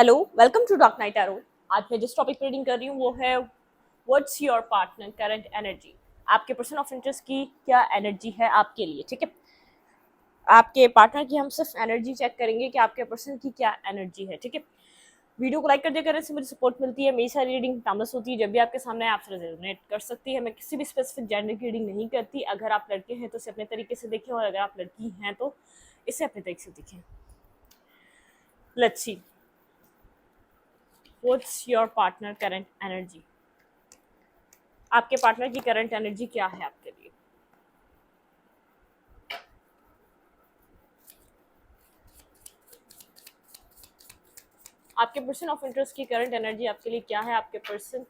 Hello, welcome to doc night arrow. आज मैं जिस टॉपिक पर रीडिंग कर रही हूँ वो है what's your partner current energy. आपके पर्सन ऑफ इंटरेस्ट की क्या एनर्जी है आपके लिए। ठीक है, आपके पार्टनर की हम सिर्फ एनर्जी चेक करेंगे कि आपके पर्सन की क्या एनर्जी है। ठीक है, वीडियो को लाइक कर दिया करें, इससे मुझे सपोर्ट मिलती है। मेरी सारी रीडिंग टाइमलेस होती है, जब भी आपके सामने आपसे रेजोनेट कर सकती है। मैं किसी भी स्पेसिफिक जेंडर की रीडिंग नहीं करती। अगर आप लड़के हैं तो इसे अपने तरीके से देखें, और अगर आप लड़की हैं तो इसे अपने तरीके से देखें। Let's see what's your partner current energy. आपके पार्टनर की करंट एनर्जी क्या है आपके लिए। आपके पर्सन ऑफ इंटरेस्ट की करंट एनर्जी आपके लिए क्या है। आपके पर्सन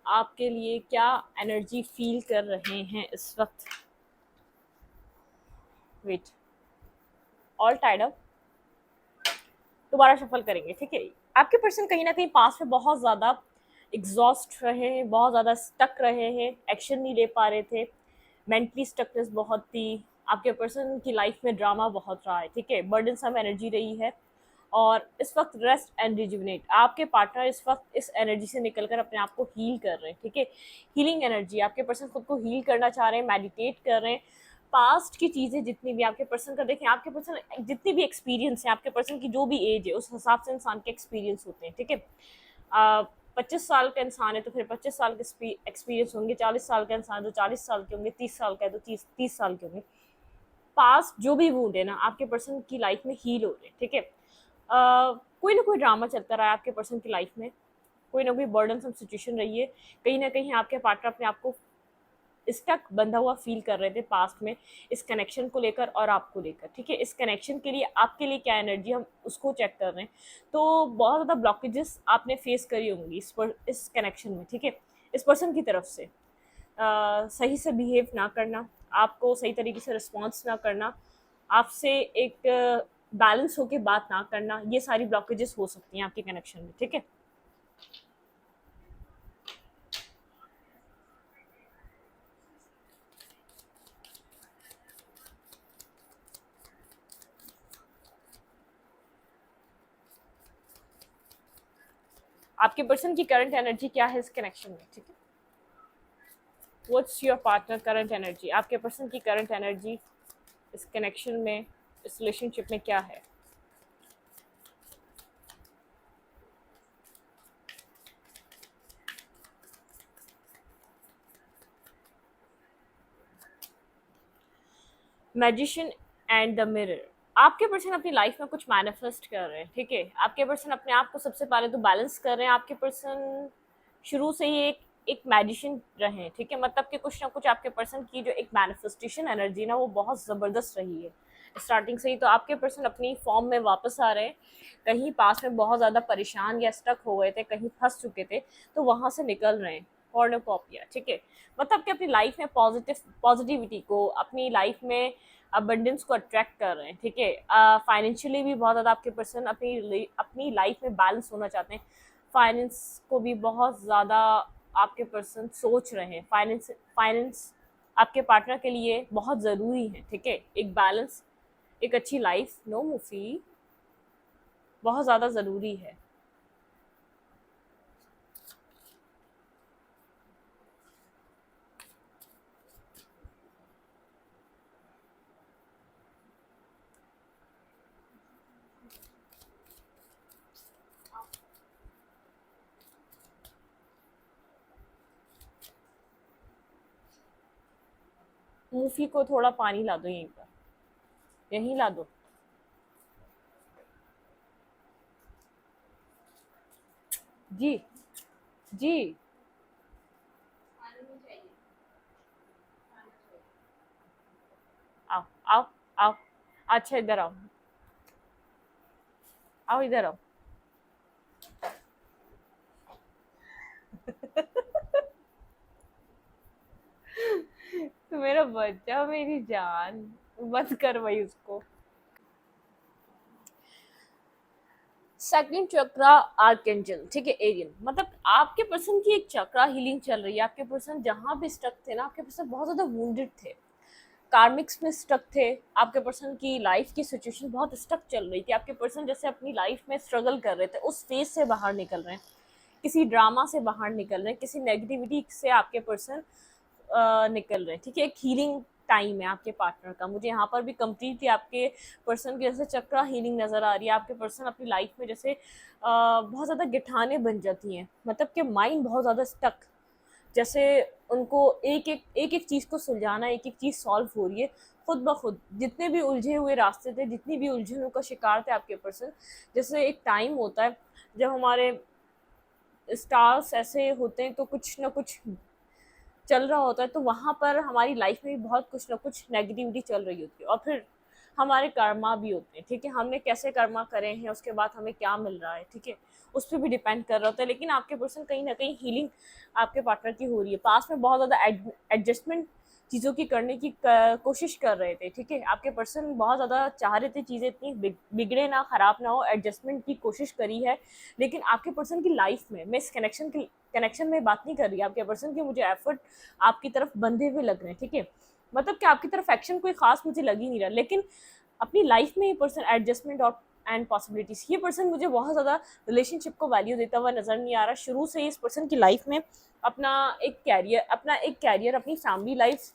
आपके लिए क्या एनर्जी फील कर रहे हैं इस वक्त। Wait, all tied up. दोबारा शफल करेंगे। ठीक है, आपके पर्सन कहीं ना कहीं पास में बहुत ज़्यादा एग्जॉस्ट रहे हैं, बहुत ज़्यादा स्टक रहे हैं, एक्शन नहीं ले पा रहे थे, मेंटली स्टकनेस बहुत थी। आपके पर्सन की लाइफ में ड्रामा बहुत रहा है। ठीक है, बर्डन सम एनर्जी रही है, और इस वक्त रेस्ट एंड रिजुविनेट। आपके पार्टनर इस वक्त इस एनर्जी से निकलकर अपने आप को हील कर रहे हैं। ठीक है, हीलिंग एनर्जी। आपके पर्सन खुद को हील करना चाह रहे हैं, मेडिटेट कर रहे हैं। पास्ट की चीज़ें जितनी भी आपके पर्सन का देखें, आपके पर्सन जितनी भी एक्सपीरियंस है, आपके पर्सन की जो भी एज है उस हिसाब से इंसान के एक्सपीरियंस होते हैं। ठीक है, 25 साल का इंसान है तो फिर 25 साल के एक्सपीरियंस होंगे, 40 साल का इंसान है तो 40 साल के होंगे, 30 साल का है तो 30 साल के होंगे। पास्ट जो भी वूंड है ना, आपके पर्सन की लाइफ में हील हो रहे हैं। ठीक है, कोई ना कोई ड्रामा चलता रहा है आपके पर्सन की लाइफ में, कोई ना कोई बर्डनसम सिचुएशन रही है। कहीं ना कहीं आपके पार्टनर अपने आप को स्टक बंधा हुआ फील कर रहे थे पास्ट में, इस कनेक्शन को लेकर और आपको लेकर। ठीक है, इस कनेक्शन के लिए आपके लिए क्या एनर्जी, हम उसको चेक कर रहे हैं। तो बहुत ज़्यादा ब्लॉकेजेस आपने फेस करी होंगी इस कनेक्शन में। ठीक है, इस पर्सन की तरफ से सही से बिहेव ना करना, आपको सही तरीके से रिस्पॉन्स ना करना, आपसे एक बैलेंस होके बात ना करना, ये सारी ब्लॉकेजेस हो सकती हैं आपके कनेक्शन में। ठीक है, आपके पर्सन की करंट एनर्जी क्या है इस कनेक्शन में। ठीक है, what's your partner current energy. आपके पर्सन की करंट एनर्जी इस कनेक्शन में, इस रिलेशनशिप में क्या है। Magician and the mirror. आपके पर्सन अपनी लाइफ में कुछ मैनिफेस्ट कर रहे हैं। ठीक है, आपके पर्सन अपने आप को सबसे पहले तो बैलेंस कर रहे हैं। आपके पर्सन शुरू से ही एक मैजिशियन रहे हैं। ठीक है, मतलब कि कुछ ना कुछ आपके पर्सन की जो एक मैनिफेस्टेशन एनर्जी ना, वो बहुत ज़बरदस्त रही है स्टार्टिंग से ही। तो आपके पर्सन अपनी फॉर्म में वापस आ रहे हैं। कहीं पास में बहुत ज़्यादा परेशान या स्टक हो गए थे, कहीं फंस चुके थे, तो वहाँ से निकल रहे हैं। कॉर्नोकॉपिया। ठीक है, मतलब कि अपनी लाइफ में पॉजिटिविटी को, अपनी लाइफ में अबंडेंस को अट्रैक्ट कर रहे हैं। ठीक है, फाइनेंशियली भी बहुत ज़्यादा आपके पर्सन अपनी लाइफ में बैलेंस होना चाहते हैं। फाइनेंस को भी बहुत ज़्यादा आपके पर्सन सोच रहे हैं। फाइनेंस आपके पार्टनर के लिए बहुत ज़रूरी है। ठीक है, एक बैलेंस, एक अच्छी लाइफ, नो मुफी, बहुत ज़्यादा ज़रूरी है। मुफी को थोड़ा पानी ला दो, यहीं पर, यहीं ला दो। जी, जी, आओ, आओ, आओ। अच्छा, इधर आओ, आओ इधर आओ। तो मेरा बच्चा, मेरी जान, बस कर वही उसको। सेकंड चक्रा आर्केंजल। ठीक है, एरियन, मतलब आपके पर्सन की एक चक्रा हीलिंग चल रही है। आपके पर्सन जहां भी स्टक थे ना, आपके पर्सन बहुत ज्यादा वुंडेड थे। कार्मिक्स में स्टक थे, आपके पर्सन की लाइफ की सिचुएशन बहुत स्टक चल रही थी, आपके पर्सन जैसे अपनी लाइफ में स्ट्रगल कर रहे थे, उस फेज से बाहर निकल रहे हैं, किसी ड्रामा से बाहर निकल रहे हैं, किसी नेगेटिविटी से आपके पर्सन निकल रहे हैं, ठीक है। एक हीलिंग टाइम है आपके पार्टनर का। मुझे यहाँ पर भी कंप्लीटली आपके पर्सन की जैसे चक्रा हीलिंग नज़र आ रही है। आपके पर्सन अपनी लाइफ में जैसे बहुत ज़्यादा गिठाने बन जाती हैं, मतलब कि माइंड बहुत ज़्यादा स्टक, जैसे उनको एक एक चीज़ को सुलझाना, एक एक चीज़ सॉल्व हो रही है खुद ब खुद। जितने भी उलझे हुए रास्ते थे, जितनी भी उलझनों का शिकार थे आपके पर्सन, जैसे एक टाइम होता है जब हमारे स्टार्स ऐसे होते हैं तो कुछ ना कुछ चल रहा होता है, तो वहाँ पर हमारी लाइफ में भी बहुत कुछ ना कुछ नेगेटिविटी चल रही होती है, और फिर हमारे कर्मा भी होते हैं, ठीक है। हमने कैसे कर्मा करे हैं, उसके बाद हमें क्या मिल रहा है, ठीक है, उस पर भी डिपेंड कर रहा होता है। लेकिन आपके पर्सन कहीं ना कहीं हीलिंग आपके पार्टनर की हो रही है। पास में बहुत ज़्यादा एडजस्टमेंट चीज़ों की करने की कोशिश कर रहे थे, ठीक है। आपके पर्सन बहुत ज़्यादा चाह रहे थे चीज़ें इतनी बिगड़े ना, ख़राब ना हो, एडजस्टमेंट की कोशिश करी है। लेकिन आपके पर्सन की लाइफ में, मैं इस कनेक्शन में बात नहीं कर रही आपके पर्सन की, मुझे एफर्ट आपकी तरफ बंधे हुए लग रहे हैं, ठीक है। मतलब कि आपकी तरफ एक्शन कोई खास मुझे लग ही नहीं रहा, लेकिन अपनी लाइफ में ये पर्सन एडजस्टमेंट और एंड पॉसिबिलिटीज, ये पर्सन मुझे बहुत ज़्यादा रिलेशनशिप को वैल्यू देता हुआ नज़र नहीं आ रहा। शुरू से ही इस पर्सन की लाइफ में अपना एक कैरियर, अपनी फैमिली लाइफ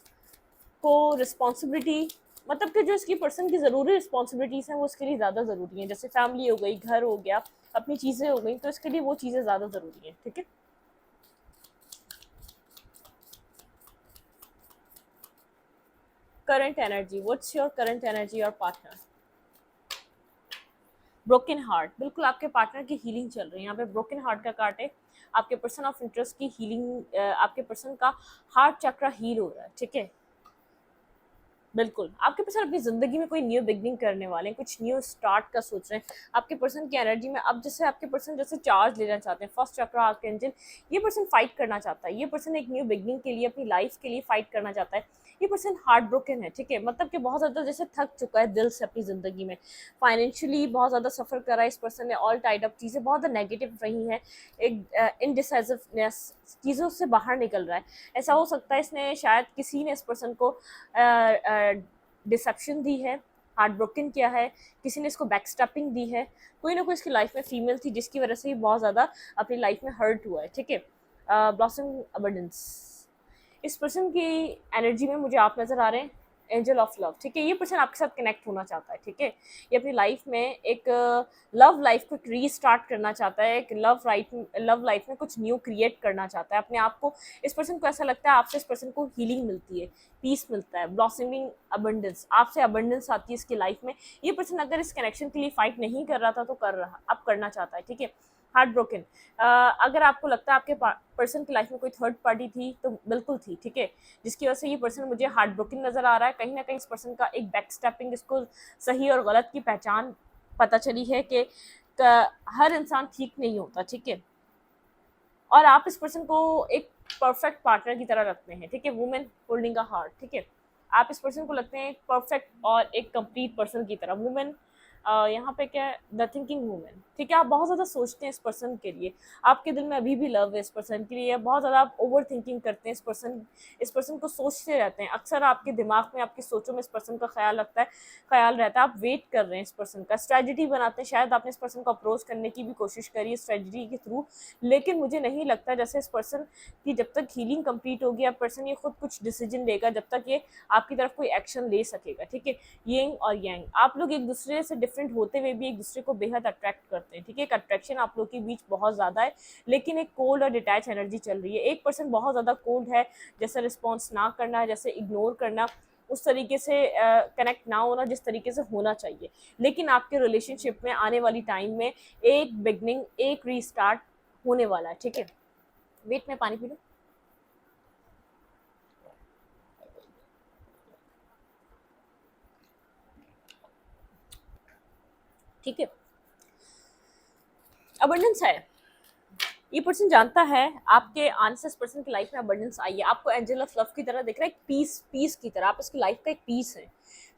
को रिस्पॉन्सिबिलिटी, मतलब कि जो इसकी पर्सन की ज़रूरी रिस्पॉन्सिबिलिटीज़ हैं वो इसके लिए ज़्यादा ज़रूरी हैं। जैसे फैमिली हो गई, घर हो गया, अपनी चीज़ें हो गई, तो इसके लिए वो चीज़ें ज़्यादा ज़रूरी हैं, ठीक है। Current energy, what's your current energy और पार्टनर? ब्रोकन हार्ट, बिल्कुल आपके पार्टनर की हीलिंग चल रही है। यहाँ पे ब्रोकन हार्ट का कार्ड है। आपके पर्सन ऑफ इंटरेस्ट की हीलिंग, आपके पर्सन का हार्ट चक्र हील हो रहा है, ठीक है। बिल्कुल आपके पर्सन अपनी ज़िंदगी में कोई न्यू बिगनिंग करने वाले हैं, कुछ न्यू स्टार्ट का सोच रहे हैं। आपके पर्सन की एनर्जी में अब जैसे आपके पर्सन जैसे चार्ज लेना चाहते हैं, फर्स्ट चक्र आर्कएंजल, ये पर्सन फाइट करना चाहता है। ये पर्सन एक न्यू बिगनिंग के लिए, अपनी लाइफ के लिए फाइट करना चाहता है। ये पर्सन हार्ट ब्रोकन है, ठीक है, मतलब कि बहुत ज़्यादा जैसे थक चुका है दिल से अपनी ज़िंदगी में, फाइनेंशियली बहुत ज़्यादा सफ़र करा है इस पर्सन ने, ऑल टाइड अप चीज़ें बहुत ज़्यादा नेगेटिव रही हैं, एक इनडिसाइसिवनेस, चीज़ों से बाहर निकल रहा है। ऐसा हो सकता है इसने शायद किसी ने इस पर्सन को डिसेप्शन दी है, हार्ट ब्रोकन किया है, किसी ने इसको बैकस्टैपिंग दी है, कोई ना कोई इसकी लाइफ में फीमेल थी जिसकी वजह से ही बहुत ज़्यादा अपनी लाइफ में हर्ट हुआ है, ठीक है। ब्लॉसम अबंडेंस, इस पर्सन की एनर्जी में मुझे आप नज़र आ रहे हैं, एंजल ऑफ लव, ठीक है। ये पर्सन आपके साथ कनेक्ट होना चाहता है, ठीक है। ये अपनी लाइफ में एक लव लाइफ को रीस्टार्ट करना चाहता है, एक लव लाइफ में कुछ न्यू क्रिएट करना चाहता है अपने आप को। इस पर्सन को ऐसा लगता है आपसे इस पर्सन को हीलिंग मिलती है, पीस मिलता है, ब्लॉसमिंग अबंडेंस, आपसे अबंडेंस आती है इसकी लाइफ में। ये पर्सन अगर इस कनेक्शन के लिए फाइट नहीं कर रहा था तो अब करना चाहता है, ठीक है। हार्ट ब्रोकन, अगर आपको लगता है आपके पर्सन की लाइफ में कोई थर्ड पार्टी थी तो बिल्कुल थी, ठीक है, जिसकी वजह से ये पर्सन मुझे हार्ट ब्रोकन नज़र आ रहा है। कहीं ना कहीं इस पर्सन का एक बैक स्टेपिंग, इसको सही और गलत की पहचान पता चली है कि हर इंसान ठीक नहीं होता, ठीक है। और आप इस पर्सन को एक परफेक्ट पार्टनर की तरह रखते हैं, ठीक है, वुमेन होल्डिंग अ हार्ट, ठीक है। आप इस पर्सन को लगते हैं एक परफेक्ट और एक कंप्लीट पर्सन की तरह। वुमेन, यहाँ पे क्या है, द थिंकिंग वूमेन, ठीक है। आप बहुत ज़्यादा सोचते हैं इस पर्सन के लिए, आपके दिल में अभी भी लव है इस पर्सन के लिए, बहुत ज़्यादा आप ओवर थिंकिंग करते हैं इस पर्सन को सोचते रहते हैं। अक्सर आपके दिमाग में, आपकी सोचों में इस पर्सन का ख्याल रहता है। आप वेट कर रहे हैं इस पर्सन का, स्ट्रेटजी बनाते हैं। शायद आपने इस पर्सन को अप्रोच करने की भी कोशिश करी है स्ट्रेटजी के थ्रू, लेकिन मुझे नहीं लगता जैसे इस पर्सन की जब तक हीलिंग कंप्लीट होगी, अब पर्सन ये खुद कुछ डिसीजन लेगा, जब तक ये आपकी तरफ कोई एक्शन ले सकेगा, ठीक है। यिंग और यांग, आप लोग एक दूसरे से डिफरेंट होते हुए भी एक दूसरे को बेहद अट्रैक्ट करते हैं, ठीक है। एक अट्रैक्शन आप लोग के बीच बहुत ज़्यादा है, लेकिन एक कोल्ड और डिटैच एनर्जी चल रही है। एक पर्सन बहुत ज़्यादा कोल्ड है, जैसे रिस्पॉन्स ना करना, जैसे इग्नोर करना, उस तरीके से कनेक्ट ना होना जिस तरीके से होना चाहिए। लेकिन आपके रिलेशनशिप में आने वाली टाइम में एक बिगनिंग, एक रीस्टार्ट होने वाला है, ठीक है। वेट, में पानी पी लूं। ठीक है, अबंडेंस है। ये पर्सन जानता है आपके आने से इस पर्सन की लाइफ में अबंडेंस आई है, आपको एंजल ऑफ लव की तरह दिख रहा है, एक पीस की तरह, आप इसकी लाइफ का एक पीस है।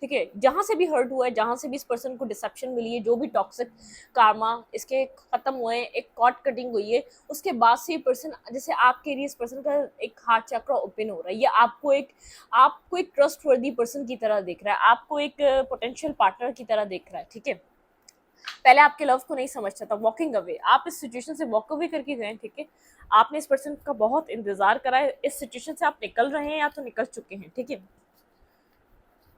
ठीक है, जहाँ से भी हर्ट हुआ है, जहाँ से भी इस पर्सन को डिसेप्शन मिली है, जो भी टॉक्सिक कार्मा इसके खत्म हुए हैं, एक कॉर्ड कटिंग हुई है, उसके बाद से ये पर्सन, जैसे आपके लिए इस पर्सन का एक हार्ट चक्र ओपन हो रहा है, ये आपको एक ट्रस्टवर्दी पर्सन की तरह देख रहा है, आपको एक पोटेंशियल पार्टनर की तरह देख रहा है। ठीक है, पहले आपके लव को नहीं समझता था, वॉकिंग अवे, आप इस सिचुएशन से वॉक अवे करके गए। ठीक है, आपने इस पर्सन का बहुत इंतजार करा है, इस सिचुएशन से आप निकल रहे हैं या तो निकल चुके हैं। ठीक है,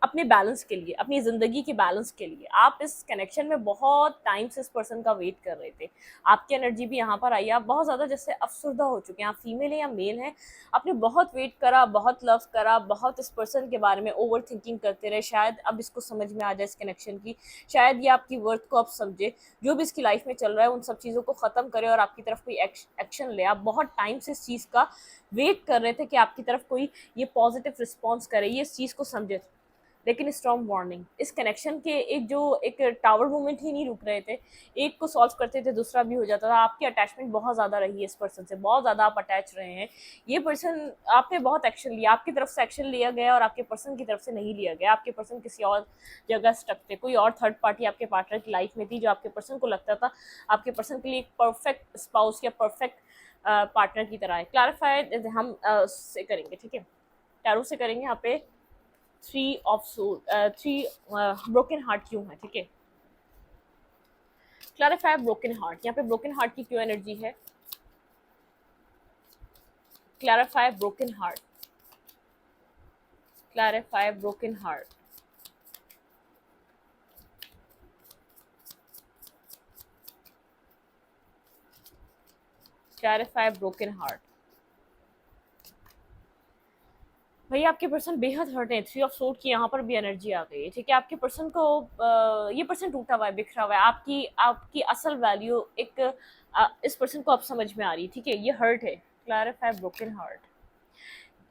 अपने बैलेंस के लिए, अपनी ज़िंदगी के बैलेंस के लिए आप इस कनेक्शन में बहुत टाइम से इस पर्सन का वेट कर रहे थे। आपकी एनर्जी भी यहाँ पर आई है, आप बहुत ज़्यादा जैसे अफसरदा हो चुके हैं, आप फीमेल हैं या मेल हैं, आपने बहुत वेट करा, बहुत लव करा, बहुत इस पर्सन के बारे में ओवर थिंकिंग करते रहे, शायद अब इसको समझ में आ जाए इस कनेक्शन की, शायद ये आपकी वर्थ को अब समझे, जो भी इसकी लाइफ में चल रहा है उन सब चीज़ों को ख़त्म करे और आपकी तरफ कोई एक्शन ले। आप बहुत टाइम से इस चीज़ का वेट कर रहे थे कि आपकी तरफ कोई ये पॉजिटिव रिस्पॉन्स करे, ये इस चीज़ को समझे। लेकिन स्ट्रॉन्ग वार्निंग, इस कनेक्शन के एक टावर मूवमेंट ही नहीं रुक रहे थे, एक को सॉल्व करते थे दूसरा भी हो जाता था। आपकी अटैचमेंट बहुत ज़्यादा रही है इस पर्सन से, बहुत ज़्यादा आप अटैच रहे हैं। ये पर्सन, आपने बहुत एक्शन लिया, आपकी तरफ से एक्शन लिया गया और आपके पर्सन की तरफ से नहीं लिया गया। आपके पर्सन किसी और जगह स्टक थे, कोई और थर्ड पार्टी आपके पार्टनर की लाइफ में थी, जो आपके पर्सन को लगता था आपके पर्सन के लिए एक परफेक्ट स्पाउस या परफेक्ट पार्टनर की तरह है। क्लैरिफाई हम से करेंगे, ठीक है, टैरो से करेंगे। यहाँ पे थ्री ब्रोकन हार्ट क्यों है, ठीक है, क्लैरिफाई ब्रोकन हार्ट। यहाँ पे ब्रोकन हार्ट की क्यों एनर्जी है, clarify broken heart, clarify broken heart. Clarify broken heart. भैया आपके पर्सन बेहद हर्ट है, थ्री ऑफ सोर्ड की यहाँ पर भी एनर्जी आ गई है। ठीक है, आपके पर्सन को ये पर्सन टूटा हुआ है, बिखरा हुआ है, आपकी आपकी असल वैल्यू इस पर्सन को अब समझ में आ रही है। ठीक है, ये हर्ट है, क्लैरिफाई ब्रोकन हार्ट।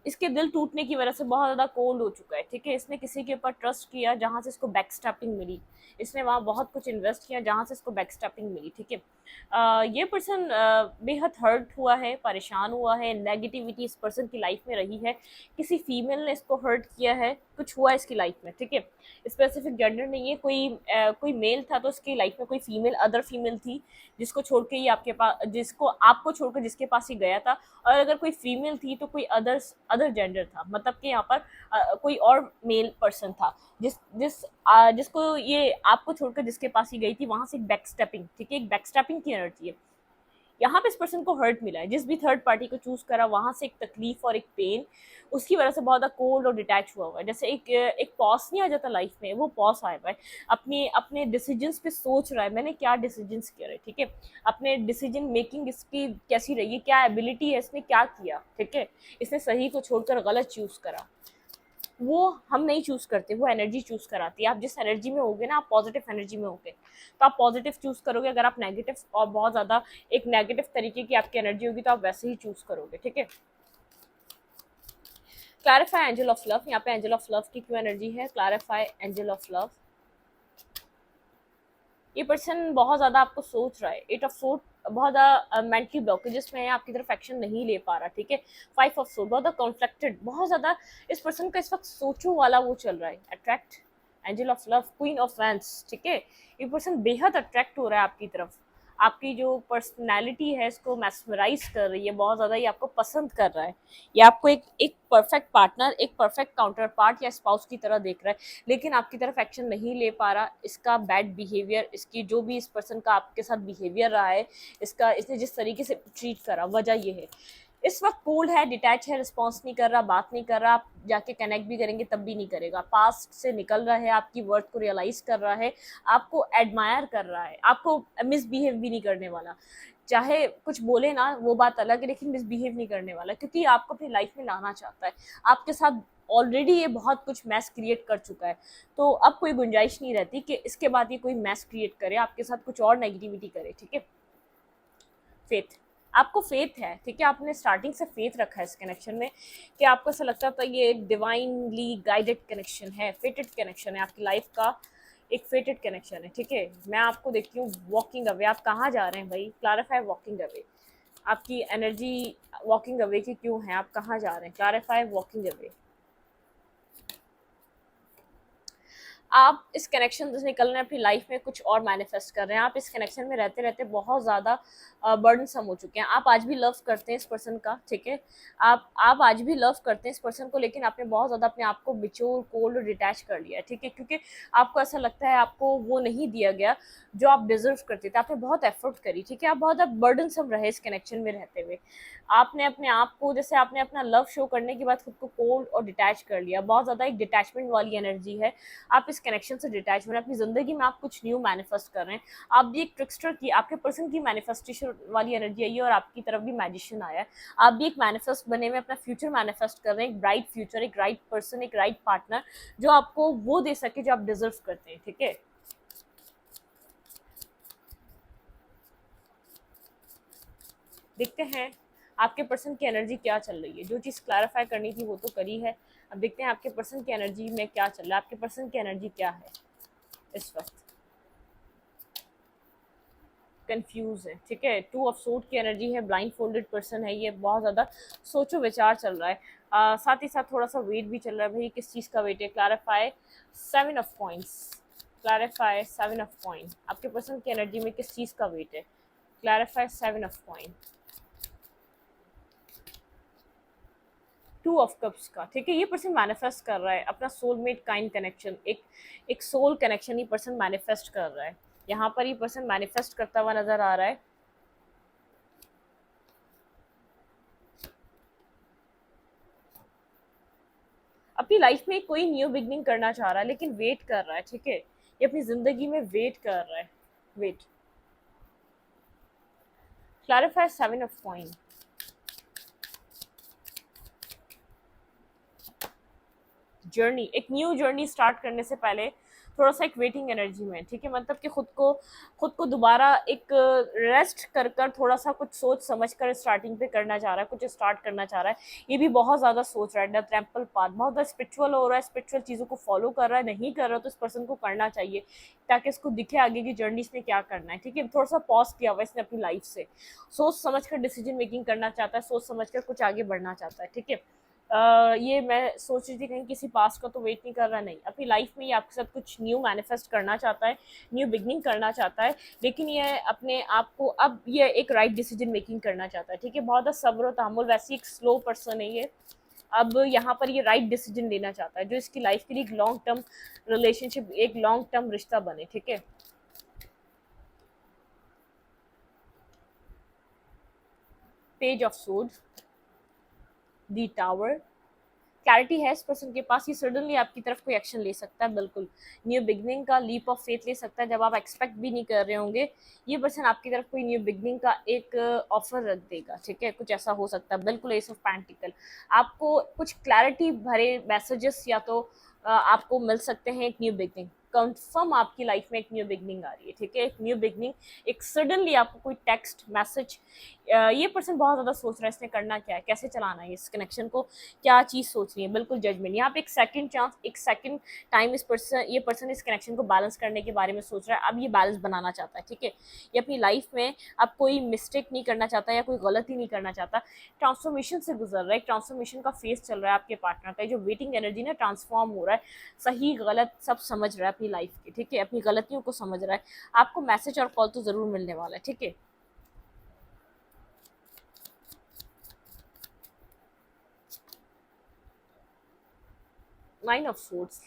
इसके दिल टूटने की वजह से बहुत ज़्यादा कोल्ड हो चुका है। ठीक है, इसने किसी के ऊपर ट्रस्ट किया जहाँ से इसको बैकस्टैपिंग मिली, इसने वहाँ बहुत कुछ इन्वेस्ट किया जहाँ से इसको बैकस्टैपिंग मिली। ठीक है, ये पर्सन बेहद हर्ट हुआ है, परेशान हुआ है, नेगेटिविटी इस पर्सन की लाइफ में रही है, किसी फीमेल ने इसको हर्ट किया है, कुछ हुआ इसकी लाइफ में। ठीक है, स्पेसिफिक जेंडर नहीं है, कोई मेल था तो इसकी लाइफ में कोई फीमेल, अदर फीमेल थी जिसको छोड़ के ही आपके पास, जिसको आपको छोड़कर जिसके पास ही गया था। और अगर कोई फीमेल थी तो कोई अदर जेंडर था, मतलब कि यहाँ पर कोई और मेल पर्सन था जिसको ये आपको छोड़कर जिसके पास ही गई थी, वहां से एक बैकस्टेपिंग, ठीक है, एक बैकस्टेपिंग की एनर्जी है। यहाँ पे इस पर्सन को हर्ट मिला है, जिस भी थर्ड पार्टी को चूज करा वहां से एक तकलीफ और एक पेन, उसकी वजह से बहुत ज़्यादा कोल्ड और डिटैच हुआ हुआ है। जैसे एक पॉज नहीं आ जाता लाइफ में, वो पॉज आया हुआ है, अपने डिसीजंस पे सोच रहा है, मैंने क्या डिसीजंस करे। ठीक है, अपने डिसीजन मेकिंग इसकी कैसी रही है, क्या एबिलिटी है, इसने क्या किया। ठीक है, इसने सही को छोड़कर गलत चूज करा, वो हम नहीं चूज करते, वो एनर्जी चूज कराती है। आप जिस एनर्जी में होगे ना, आप पॉजिटिव एनर्जी में होगे तो आप पॉजिटिव चूज करोगे। अगर आप नेगेटिव और बहुत ज्यादा एक नेगेटिव तरीके की आपकी एनर्जी होगी तो आप वैसे ही चूज करोगे। ठीक है, क्लैरिफाई एंजल ऑफ लव। यहाँ पे एंजल ऑफ लव की क्यों एनर्जी है, क्लैरिफाई एंजल ऑफ लव। ये पर्सन बहुत ज़्यादा आपको सोच रहा है, एट ऑफ सोर्ड, बहुत ज़्यादा मेंटली ब्लॉकेजेस में है, आपकी तरफ एक्शन नहीं ले पा रहा। ठीक है, फाइव ऑफ सोर्ड, बहुत ज़्यादा कॉन्फ्लिक्टेड, बहुत ज़्यादा इस पर्सन का इस वक्त सोचो वाला वो चल रहा है, attract, angel of love, queen of vents. ठीक है, ये पर्सन बेहद अट्रैक्ट हो रहा है आपकी तरफ, आपकी जो पर्सनैलिटी है इसको मैस्मराइज कर रही है बहुत ज़्यादा, ये आपको पसंद कर रहा है, ये आपको एक परफेक्ट पार्टनर, एक परफेक्ट काउंटर पार्ट या स्पाउस की तरह देख रहा है, लेकिन आपकी तरफ एक्शन नहीं ले पा रहा। इसका बैड बिहेवियर, इसकी जो भी इस पर्सन का आपके साथ बिहेवियर रहा है, इसने जिस तरीके से ट्रीट करा, वजह ये है इस वक्त कूल है, डिटैच है, रिस्पॉन्स नहीं कर रहा, बात नहीं कर रहा, आप जाके कनेक्ट भी करेंगे तब भी नहीं करेगा, पास्ट से निकल रहा है, आपकी वर्थ को रियलाइज कर रहा है, आपको एडमायर कर रहा है, आपको मिसबिहेव भी नहीं करने वाला। चाहे कुछ बोले ना, वो बात अलग है, लेकिन मिसबिहेव नहीं करने वाला, क्योंकि आपको अपनी लाइफ में लाना चाहता है। आपके साथ ऑलरेडी ये बहुत कुछ मैस क्रिएट कर चुका है, तो अब कोई गुंजाइश नहीं रहती कि इसके बाद ये कोई मैस क्रिएट करे, आपके साथ कुछ और नेगेटिविटी करे। ठीक है, फेथ, आपको फेथ है। ठीक है, आपने स्टार्टिंग से फेथ रखा है इस कनेक्शन में, कि आपको ऐसा लगता था ये एक डिवाइनली गाइडेड कनेक्शन है, फेटेड कनेक्शन है, आपकी लाइफ का एक फेटेड कनेक्शन है। ठीक है, मैं आपको देखती हूँ वॉकिंग अवे, आप कहाँ जा रहे हैं भाई, क्लैरिफाई वॉकिंग अवे, आपकी एनर्जी वॉकिंग अवे की क्यों है, आप कहाँ जा रहे हैं, क्लैरिफाई वॉकिंग अवे। आप इस कनेक्शन से निकल रहे हैं, अपनी लाइफ में कुछ और मैनिफेस्ट कर रहे हैं। आप इस कनेक्शन में रहते रहते बहुत ज़्यादा बर्डनसम हो चुके हैं। आप आज भी लव करते हैं इस पर्सन का, ठीक है, आप आज भी लव करते हैं इस पर्सन को, लेकिन आपने बहुत ज़्यादा अपने आप को बिचोर, कोल्ड और डिटैच कर लिया है, ठीक है, क्योंकि आपको ऐसा लगता है आपको वो नहीं दिया गया जो आप डिजर्व करते थे। आपने बहुत एफर्ट करी, ठीक है, आप बहुत ज़्यादा बर्डनसम रहे इस कनेक्शन में रहते हुए। आपने अपने आप को, जैसे आपने अपना लव शो करने के बाद खुद को कोल्ड और डिटैच कर लिया, बहुत ज़्यादा एक डिटैचमेंट वाली एनर्जी है। आप इस कनेक्शन से डिटैच हो रहे हैं, अपनी ज़िंदगी में आप कुछ न्यू मैनिफेस्ट कर रहे हैं। आप भी एक ट्रिक्स्टर की, आपके पर्सन की मैनिफेस्टेशन वाली एनर्जी आई है और आपकी तरफ भी मैजिशियन आया है। आप भी एक मैनिफेस्ट बने हुए अपना फ्यूचर मैनिफेस्ट कर रहे हैं, एक ब्राइट फ्यूचर, एक राइट पर्सन, एक राइट पार्टनर जो आपको वो दे सके जो आप डिजर्व करते हैं, ठीक है। देखते हैं आपके पर्सन की एनर्जी क्या चल रही है। जो चीज़ क्लैरिफाई करनी थी वो तो करी है, अब देखते हैं आपके पर्सन की एनर्जी में क्या चल रहा है। आपके पर्सन की एनर्जी क्या है इस वक्त? कंफ्यूज है, ठीक है, टू ऑफ सोर्ड की एनर्जी है, ब्लाइंड फोल्डेड पर्सन है ये, बहुत ज़्यादा सोचो विचार चल रहा है। साथ ही साथ थोड़ा सा वेट भी चल रहा है, भाई किस चीज़ का वेट है। Clarify 7 of coins, clarify 7 of coin, आपके पर्सन की एनर्जी में किस चीज़ का वेट है। Clarify 7 of coin, 2 of cups का, ठीक है, ये पर्सन मैनिफेस्ट कर रहा है अपना सोलमेट काइंड कनेक्शन, एक सोल कनेक्शन ये पर्सन मैनिफेस्ट कर रहा है। यहाँ पर ये पर्सन मैनिफेस्ट करता हुआ नजर आ रहा है। अपनी लाइफ में कोई न्यू बिगनिंग करना चाह रहा है लेकिन वेट कर रहा है, ठीक है, ये अपनी जिंदगी में वेट कर रहा है, wait. Clarify 7 of coin, journey, एक न्यू जर्नी स्टार्ट करने से पहले थोड़ा सा एक वेटिंग एनर्जी में, ठीक है, मतलब कि खुद को दोबारा एक रेस्ट कर कर थोड़ा सा कुछ सोच समझ कर स्टार्टिंग पे करना चाह रहा है, कुछ स्टार्ट करना चाह रहा है। ये भी बहुत ज़्यादा सोच रहा है, टेम्पल पाथ बहुत ज़्यादा स्पिरिचुअल हो रहा है, स्पिरिचुअल चीज़ों को फॉलो कर रहा है, नहीं कर रहा तो इस पर्सन को करना चाहिए ताकि इसको दिखे आगे की जर्नी इसने क्या करना है, ठीक है। थोड़ा सा पॉज किया हुआ इसने अपनी लाइफ से, सोच समझ कर डिसीजन मेकिंग करना चाहता है, सोच समझ कर कुछ आगे बढ़ना चाहता है, ठीक है। ये मैं सोच रही थी कहीं किसी पास का तो वेट नहीं कर रहा, नहीं, अपनी लाइफ में ये आपके साथ कुछ न्यू मैनिफेस्ट करना चाहता है, न्यू बिगनिंग करना चाहता है, लेकिन ये अपने आप को अब ये एक राइट डिसीजन मेकिंग करना चाहता है, ठीक है, बहुत ज़्यादा सब्र और तहम्मुल, वैसे एक स्लो पर्सन है ये। अब यहाँ पर ये राइट डिसीजन लेना चाहता है जो इसकी लाइफ के लिए एक लॉन्ग टर्म रिलेशनशिप, एक लॉन्ग टर्म रिश्ता बने, ठीक है। पेज ऑफ सोड, दी टावर, क्लैरिटी है इस पर्सन के पास, ये सडनली आपकी तरफ कोई एक्शन ले सकता है, बिल्कुल न्यू बिगनिंग का लीप ऑफ फेथ ले सकता है जब आप एक्सपेक्ट भी नहीं कर रहे होंगे। ये पर्सन आपकी तरफ कोई न्यू बिगनिंग का एक ऑफर रख देगा, ठीक है, कुछ ऐसा हो सकता है, बिल्कुल एस ऑफ पेंटिकल। आपको कुछ क्लैरिटी भरे मैसेजेस या तो आपको मिल सकते हैं, एक न्यू बिगनिंग कंफर्म आपकी लाइफ में एक न्यू बिगनिंग आ रही है, ठीक है, एक न्यू बिगनिंग, एक सडनली आपको कोई टेक्स्ट मैसेज। ये पर्सन बहुत ज़्यादा सोच रहा है इसने करना क्या है, कैसे चलाना है इस कनेक्शन को, क्या चीज़ सोच रही है, बिल्कुल जजमेंट। यहाँ पे एक सेकंड चांस, एक सेकंड टाइम ये पर्सन इस कनेक्शन को बैलेंस करने के बारे में सोच रहा है, अब ये बैलेंस बनाना चाहता है, ठीक है, ये अपनी लाइफ में अब कोई मिस्टेक नहीं करना चाहता या कोई गलती नहीं करना चाहता, ट्रांसफॉर्मेशन से गुजर रहा है, एक ट्रांसफॉर्मेशन का फेस चल रहा है आपके पार्टनर का, जो वेटिंग एनर्जी ना ट्रांसफॉर्म हो रहा है, सही गलत सब समझ रहा है अपनी लाइफ की, ठीक है, अपनी गलतियों को समझ रहा है। आपको मैसेज और कॉल तो ज़रूर मिलने वाला है, ठीक है। नाइन ऑफ सोर्ड्स,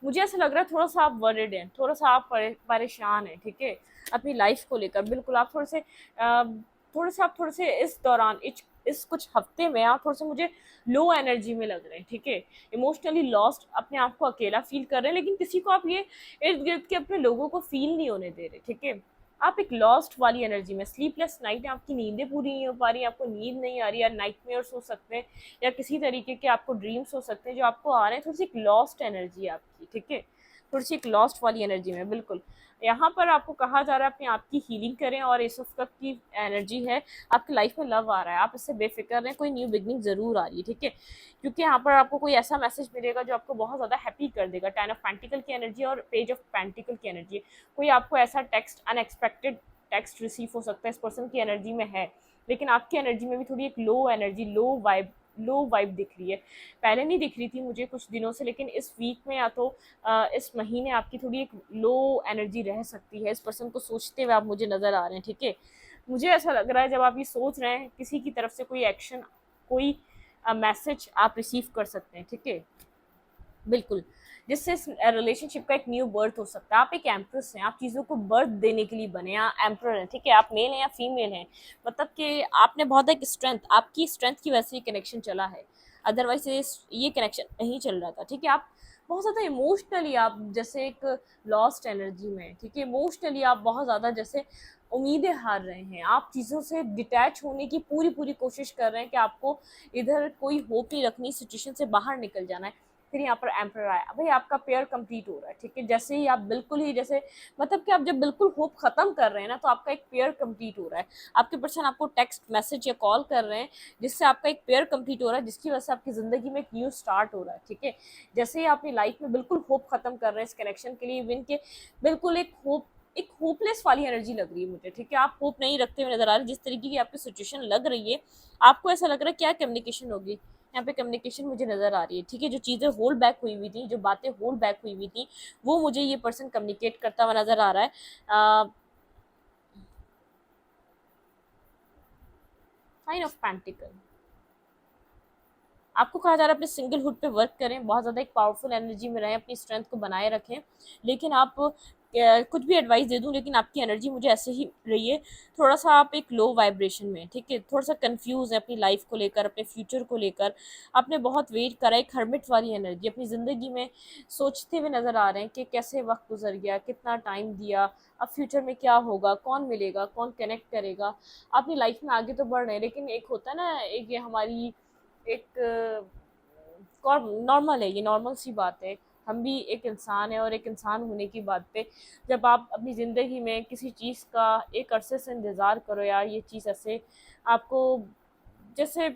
मुझे ऐसा लग रहा है थोड़ा सा आप वरिड हैं, थोड़ा सा आप परेशान हैं, ठीक है, अपनी लाइफ को लेकर, बिल्कुल आप थोड़े से इस दौरान इस कुछ हफ्ते में आप थोड़े से मुझे लो एनर्जी में लग रहे हैं, ठीक है, इमोशनली लॉस्ट, अपने आप को अकेला फील कर रहे हैं, लेकिन किसी को आप ये इर्द गिर्द के अपने लोगों को फील नहीं होने दे रहे, ठीक है। आप एक लॉस्ट वाली एनर्जी में, स्लीपलेस नाइट है, आपकी नींदें पूरी नहीं हो पा रही, आपको नींद नहीं आ रही, या नाइटमेयर्स हो सकते हैं या किसी तरीके के आपको ड्रीम्स हो सकते हैं जो आपको आ रहे हैं, थोड़ी सी एक लॉस्ट एनर्जी है आपकी, ठीक है, थोड़ी सी एक लॉस्ट वाली एनर्जी में, बिल्कुल। यहाँ पर आपको कहा जा रहा है अपने आप की हीलिंग करें, और एस ऑफ कप की एनर्जी है, आपकी लाइफ में लव आ रहा है, आप इससे बेफिक्र रहें, कोई न्यू बिगनिंग जरूर आ रही है, ठीक है, क्योंकि यहाँ पर आपको कोई ऐसा मैसेज मिलेगा जो आपको बहुत ज़्यादा हैप्पी कर देगा। 10 ऑफ पेंटिकल की एनर्जी और पेज ऑफ पेंटिकल की एनर्जी, कोई आपको ऐसा टेक्स्ट, अनएक्सपेक्टेड टेक्स्ट रिसीव हो सकता है, इस पर्सन की एनर्जी में है, लेकिन आपकी एनर्जी में भी थोड़ी एक लो एनर्जी, लो वाइब लो वाइब दिख रही है। पहले नहीं दिख रही थी मुझे कुछ दिनों से, लेकिन इस वीक में या तो इस महीने आपकी थोड़ी एक लो एनर्जी रह सकती है। इस पर्सन को सोचते हुए आप मुझे नज़र आ रहे हैं, ठीक है। मुझे ऐसा लग रहा है जब आप ये सोच रहे हैं किसी की तरफ से कोई एक्शन, कोई मैसेज आप रिसीव कर सकते हैं, ठीक है, बिल्कुल, जिससे रिलेशनशिप का एक न्यू बर्थ हो सकता है। आप एक एम्प्रेस हैं, आप चीज़ों को बर्थ देने के लिए बने, या एम्प्रर हैं, ठीक है, आप मेल हैं या फीमेल हैं, मतलब कि आपने बहुत एक स्ट्रेंथ, आपकी स्ट्रेंथ की वजह से ये कनेक्शन चला है, अदरवाइज ये कनेक्शन नहीं चल रहा था, ठीक है। आप बहुत ज़्यादा इमोशनली, आप जैसे एक लॉस्ट एनर्जी में, ठीक है, इमोशनली आप बहुत ज़्यादा जैसे उम्मीदें हार रहे हैं, आप चीज़ों से डिटैच होने की पूरी पूरी कोशिश कर रहे हैं कि आपको इधर कोई होप नहीं रखनी, सिचुएशन से बाहर निकल जाना है। फिर यहाँ पर एम्परर आया, भाई आपका पेयर कंप्लीट हो रहा है, ठीक है, जैसे ही आप बिल्कुल ही जैसे, मतलब कि आप जब बिल्कुल होप खत्म कर रहे हैं ना, तो आपका एक पेयर कंप्लीट हो रहा है। आपके पर्सन आपको टेक्स्ट मैसेज या कॉल कर रहे हैं, जिससे आपका एक पेयर कंप्लीट हो रहा है, जिसकी वजह से आपकी ज़िंदगी में एक न्यू स्टार्ट हो रहा है, ठीक है। जैसे ही आप अपनी लाइफ में बिल्कुल होप खत्म कर रहे हैं इस कनेक्शन के लिए, इवन के बिल्कुल एक होपलेस वाली एनर्जी लग रही है मुझे, ठीक है, आप होप नहीं रखते हुए नजर आ रहे, जिस तरीके की आपकी सिचुएशन लग रही है, आपको ऐसा लग रहा है क्या कम्युनिकेशन होगी, यहाँ पे कम्युनिकेशन मुझे नजर आ रही है, ठीक है। जो चीज़ें होल्ड बैक हुई हुई थी, जो बातें होल्ड बैक हुई हुई थी, वो मुझे ये पर्सन कम्युनिकेट करता हुआ नजर आ रहा है। साइन ऑफ पेंटिकल, आपको कहा जा रहा है अपने सिंगलहुड पे वर्क करें, बहुत ज़्यादा एक पावरफुल एनर्जी में रहें, अपनी स्ट्रेंथ को बनाए रखें, लेकिन आप कुछ भी एडवाइस दे दूं, लेकिन आपकी एनर्जी मुझे ऐसे ही रही है, थोड़ा सा आप एक लो वाइब्रेशन में, ठीक है, थोड़ा सा कंफ्यूज है अपनी लाइफ को लेकर, अपने फ्यूचर को लेकर, आपने बहुत वेट करा, एक हर्मिट वाली एनर्जी अपनी ज़िंदगी में सोचते हुए नज़र आ रहे हैं कि कैसे वक्त गुजर गया, कितना टाइम दिया, अब फ्यूचर में क्या होगा, कौन मिलेगा, कौन कनेक्ट करेगा, अपनी लाइफ में आगे तो बढ़ रहे हैं, लेकिन एक होता है ना, एक ये हमारी एक नॉर्मल है, ये नॉर्मल सी बात है, हम भी एक इंसान है, और एक इंसान होने की बात पे जब आप अपनी ज़िंदगी में किसी चीज़ का एक अरसे से इंतज़ार करो, यार ये चीज़ ऐसे आपको जैसे,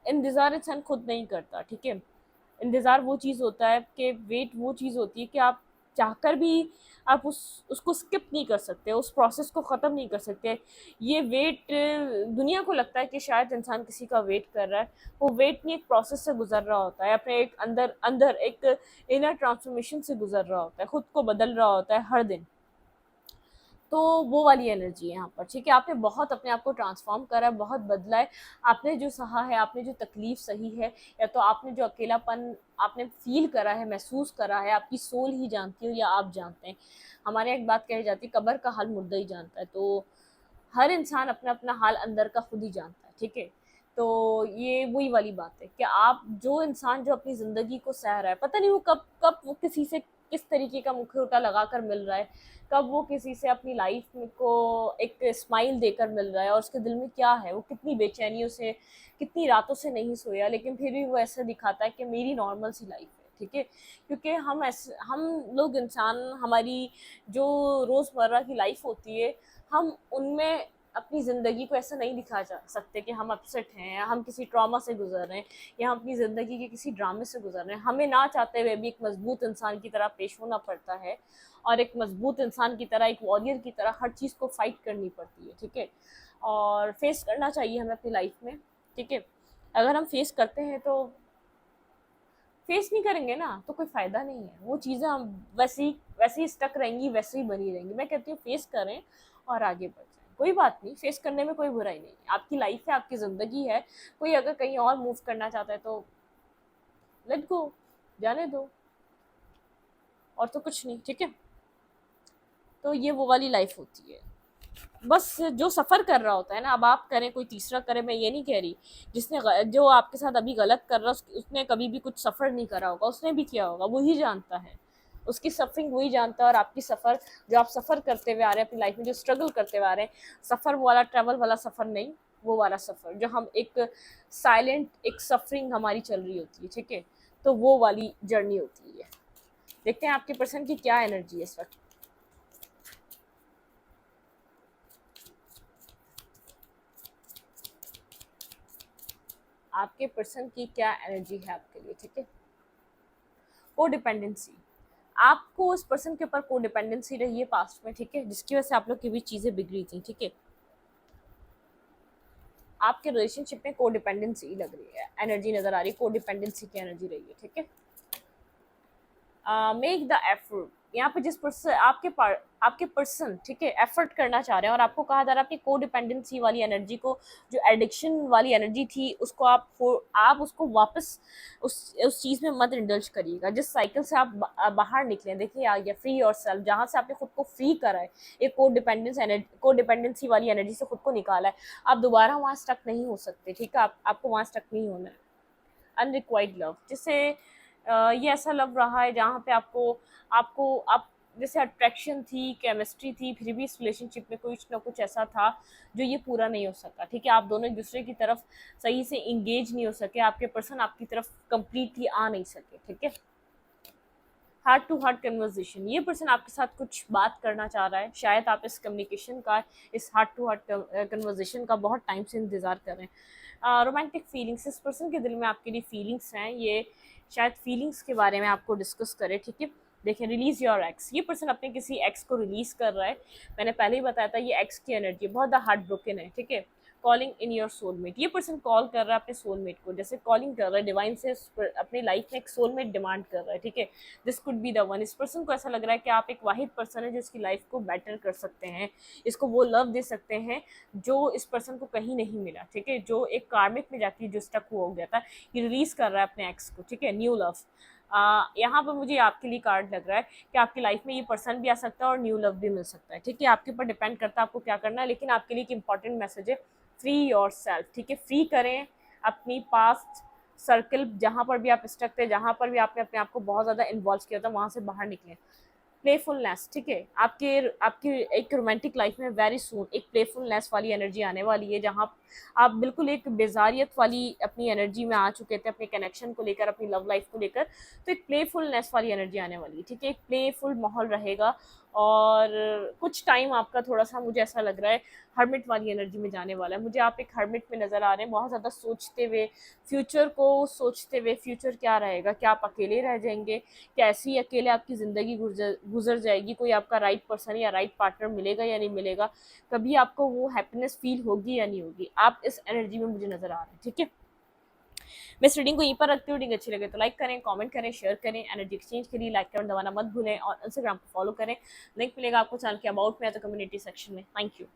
इंतज़ार इंसान खुद नहीं करता, ठीक है, इंतज़ार वो चीज़ होता है कि वेट वो चीज़ होती है कि आप चाहकर भी आप उसको स्किप नहीं कर सकते, उस प्रोसेस को ख़त्म नहीं कर सकते। ये वेट दुनिया को लगता है कि शायद इंसान किसी का वेट कर रहा है, वो वेट नहीं, एक प्रोसेस से गुजर रहा होता है, अपने एक अंदर अंदर एक इनर ट्रांसफॉर्मेशन से गुजर रहा होता है, खुद को बदल रहा होता है हर दिन। तो वो वाली एनर्जी है यहाँ पर, ठीक है, आपने बहुत अपने आप को ट्रांसफॉर्म करा है, बहुत बदला है, आपने जो सहा है, आपने जो तकलीफ सही है, या तो आपने जो अकेलापन आपने फील करा है, महसूस करा है, आपकी सोल ही जानती हो या आप जानते हैं। हमारे यहाँ एक बात कही जाती है, कब्र का हाल मुर्दा ही जानता है, तो हर इंसान अपना अपना हाल अंदर का खुद ही जानता है, ठीक है। तो ये वही वाली बात है कि आप जो इंसान जो अपनी ज़िंदगी को सह रहा है, पता नहीं वो कब कब वो किसी से किस तरीके का मुखौटा लगा कर मिल रहा है, कब वो किसी से अपनी लाइफ में को एक स्माइल देकर मिल रहा है, और उसके दिल में क्या है, वो कितनी बेचैनियों से, कितनी रातों से नहीं सोया, लेकिन फिर भी वो ऐसा दिखाता है कि मेरी नॉर्मल सी लाइफ है, ठीक है। क्योंकि हम लोग इंसान, हमारी जो रोज़मर्रा की लाइफ होती है, हम उनमें अपनी ज़िंदगी को ऐसा नहीं दिखा जा सकते कि हम अपसेट हैं, या हम किसी ट्रॉमा से गुजर रहे हैं, या हम अपनी ज़िंदगी के किसी ड्रामे से गुजर रहे हैं। हमें ना चाहते हुए भी एक मजबूत इंसान की तरह पेश होना पड़ता है, और एक मजबूत इंसान की तरह, एक वॉरियर की तरह हर चीज़ को फाइट करनी पड़ती है, ठीक है, और फेस करना चाहिए हमें अपनी लाइफ में, ठीक है। अगर हम फेस करते हैं तो, फेस नहीं करेंगे ना तो कोई फ़ायदा नहीं है, वो चीज़ें हम वैसे ही स्टक रहेंगी, वैसे ही बनी रहेंगी। मैं कहती हूँ फेस करें और आगे बढ़ जाएं, कोई बात नहीं, फेस करने में कोई बुराई नहीं है, आपकी लाइफ है, आपकी ज़िंदगी है, कोई अगर कहीं और मूव करना चाहता है तो लेट गो, जाने दो, और तो कुछ नहीं, ठीक है। तो ये वो वाली लाइफ होती है, बस जो सफ़र कर रहा होता है ना, अब आप करें कोई तीसरा करे, मैं ये नहीं कह रही, जो आपके साथ अभी गलत कर रहा है उसने कभी भी कुछ सफ़र नहीं करा होगा, उसने भी किया होगा, वही जानता है, उसकी सफरिंग वही जानता है, और आपकी सफ़र जो आप सफ़र करते हुए आ रहे हैं अपनी लाइफ में, जो स्ट्रगल करते हुए आ रहे हैं, सफ़र वाला ट्रैवल वाला सफ़र नहीं, वो वाला सफ़र जो हम एक साइलेंट एक सफरिंग हमारी चल रही होती है, ठीक है, तो वो वाली जर्नी होती है। देखते हैं आपके पर्सन की क्या एनर्जी है इस वक्त। आपके पर्सन की क्या एनर्जी है आपके लिए, ठीक है। को डिपेंडेंसी, आपको उस पर्सन के ऊपर को डिपेंडेंसी रही है पास्ट में, ठीक है, जिसकी वजह से आप लोग की भी चीज़ें बिगड़ी थी, ठीक है। आपके रिलेशनशिप में कोडिपेंडेंसी लग रही है, एनर्जी नजर आ रही है, कोडिपेंडेंसी की एनर्जी रही है, ठीक है। मेक द एफर्ट, यहाँ पे जिस पर्सन आपके पर्सन, ठीक है, एफर्ट करना चाह रहे हैं और आपको कहा जा रहा है अपनी कोडिपेंडेंसी वाली एनर्जी को, जो एडिक्शन वाली एनर्जी थी उसको आप उसको वापस उस चीज़ में मत इंडल्ज करिएगा जिस साइकिल से आप बाहर निकले। देखिए आ गया फ्री योर सेल्फ, जहाँ से आपने खुद को फ्री करा है, एक कोडिपेंडेंसी वाली एनर्जी से खुद को निकाला है, आप दोबारा वहाँ स्टक नहीं हो सकते, ठीक है। आपको वहाँ स्टक नहीं होना है। अनरिक्वायर्ड लव, जिससे ये ऐसा लव रहा है जहाँ पे आपको आपको आप जैसे अट्रैक्शन थी, केमिस्ट्री थी, फिर भी इस रिलेशनशिप में कुछ ना कुछ ऐसा था जो ये पूरा नहीं हो सका, ठीक है। आप दोनों एक दूसरे की तरफ सही से इंगेज नहीं हो सके, आपके पर्सन आपकी तरफ कंप्लीटली आ नहीं सके, ठीक है। हार्ट टू हार्ट कन्वर्जेशन, ये पर्सन आपके साथ कुछ बात करना चाह रहा है, शायद आप इस कम्युनिकेशन का, इस हार्ट टू हार्ट कन्वर्जेशन का बहुत टाइम से इंतज़ार कर रहे हैं। रोमांटिक फीलिंग्स, इस पर्सन के दिल में आपके लिए फीलिंग्स हैं, ये शायद फीलिंग्स के बारे में आपको डिस्कस करे, ठीक है। देखें, रिलीज योर एक्स, ये पर्सन अपने किसी एक्स को रिलीज कर रहा है। मैंने पहले ही बताया था ये एक्स की एनर्जी बहुत ज़्यादा हार्ट ब्रोकन है, ठीक है। कॉलिंग इन योर सोलमेट, ये पर्सन कॉल कर रहा है अपने सोलमेट को, जैसे कॉलिंग कर रहा है डिवाइन से, अपनी लाइफ में एक सोलमेट डिमांड कर रहा है, ठीक है। This could be the one, इस पर्सन को ऐसा लग रहा है कि आप एक वाहिद पर्सन है जो इसकी लाइफ को बेटर कर सकते हैं, इसको वो लव दे सकते हैं जो इस पर्सन को कहीं नहीं मिला, ठीक है। जो एक कार्मिक में जाके जो स्टक हुआ हो गया था, ये रिलीज कर रहा है अपने एक्स को, ठीक है। न्यू लव, यहाँ पर मुझे आपके लिए कार्ड लग रहा है कि आपकी लाइफ में ये पर्सन भी आ सकता है और न्यू लव भी मिल सकता है, ठीक है। आपके ऊपर डिपेंड करता है आपको क्या करना है, लेकिन आपके लिए एक इंपॉर्टेंट मैसेज है, फ्री योर सेल्फ, ठीक है। फ्री करें अपनी पास्ट सर्कल, जहाँ पर भी आप स्टक थे, जहाँ पर भी आपने अपने आप को बहुत ज़्यादा इन्वॉल्व किया था, वहाँ से बाहर निकलें। प्लेफुलनेस, ठीक है। आपके आपकी एक रोमांटिक लाइफ में वेरी सून एक प्लेफुलनेस वाली एनर्जी आने वाली है, जहाँ आप बिल्कुल एक बेजारियत वाली अपनी एनर्जी में आ चुके थे, अपने कनेक्शन को लेकर, अपनी लव लाइफ को लेकर, तो एक प्लेफुलनेस वाली एनर्जी आने वाली है, ठीक है। एक प्लेफुल माहौल रहेगा और कुछ टाइम आपका थोड़ा सा, मुझे ऐसा लग रहा है, हर्मिट वाली एनर्जी में जाने वाला है। मुझे आप एक हर्मिट में नज़र आ रहे हैं, बहुत ज़्यादा सोचते हुए, फ्यूचर को सोचते हुए, फ्यूचर क्या रहेगा, क्या आप अकेले रह जाएंगे, कैसे ही अकेले आपकी ज़िंदगी गुजर जाएगी, कोई आपका राइट पर्सन या राइट पार्टनर मिलेगा या नहीं मिलेगा, कभी आपको वो हैप्पीनेस फील होगी या नहीं होगी, आप इस एनर्जी में मुझे नज़र आ रहे हैं, ठीक है। मैं इस रीडिंग को यहीं पर रखती हूँ। रीडिंग अच्छी लगे तो लाइक करें, कमेंट करें, शेयर करें। एनर्जी एक्सचेंज के लिए लाइक करना दबाना मत भूलें और इंस्टाग्राम को फॉलो करें। लिंक मिलेगा आपको चैनल के अबाउट में या तो कम्युनिटी सेक्शन में। Thank you.